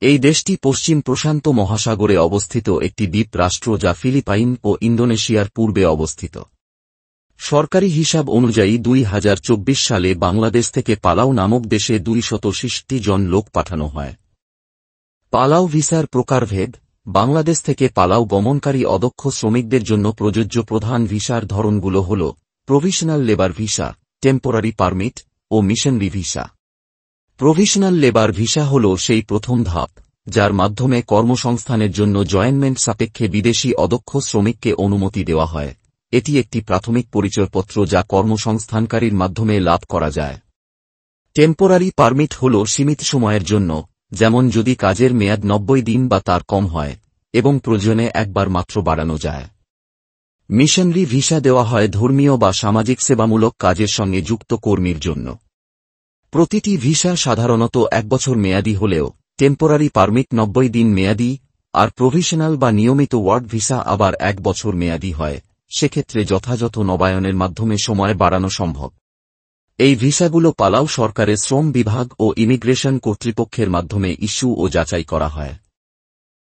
এই দেশটি পশ্চিম প্রশান্ত মহাসাগরে অবস্থিত একটি দ্বীপ রাষ্ট্র যা ফিলিপাইন ও ইন্দোনেশিয়ার পূর্বে অবস্থিত। সরকারি হিসাব অনুযায়ী 2024 সালে বাংলাদেশ থেকে পালাউ নামক দেশে 260 জন লোক পাঠানো হয়। পালাউ ভিসার প্রকারভেদ। বাংলাদেশ থেকে পালাউ গমনকারী অদক্ষ শ্রমিকদের জন্য প্রযোজ্য প্রধান ভিসার ধরনগুলো হল provisional labour visa, temporary permit ও missionary visa. Provisional labour visa হল সেই প্রথম ধাপ, যার মাধ্যমে কর্মসংস্থানের জন্য জয়েন্টমেন্ট সাপেক্ষে বিদেশি অদক্ষ শ্রমিককে অনুমতি দেওয়া হয়। এটি একটি প্রাথমিক পরিচয়পত্র যা কর্মসংস্থানকারীর মাধ্যমে লাভ করা যায়। টেম্পোরারি পারমিট হল সীমিত সময়ের জন্য, যেমন যদি কাজের মেয়াদ 90 দিন বা তার কম হয়, এবং প্রয়োজনে একবার মাত্র বাড়ানো যায়। মিশনারি ভিসা দেওয়া হয় ধর্মীয় বা সামাজিক সেবামূলক কাজের সঙ্গে যুক্ত কর্মীর জন্য। প্রতিটি ভিসা সাধারণত 1 বছর মেয়াদী হলেও টেম্পোরারি পারমিট 90 দিন মেয়াদী, আর প্রভিশনাল বা নিয়মিত ওয়ার্ক ভিসা আবার 1 বছর মেয়াদী হয়। সেক্ষেত্রে যথাযথ নবায়নের মাধ্যমে সময় বাড়ানো সম্ভব। এই ভিসাগুলো পালাউ সরকারের শ্রম বিভাগ ও ইমিগ্রেশন কর্তৃপক্ষের মাধ্যমে ইস্যু ও যাচাই করা হয়।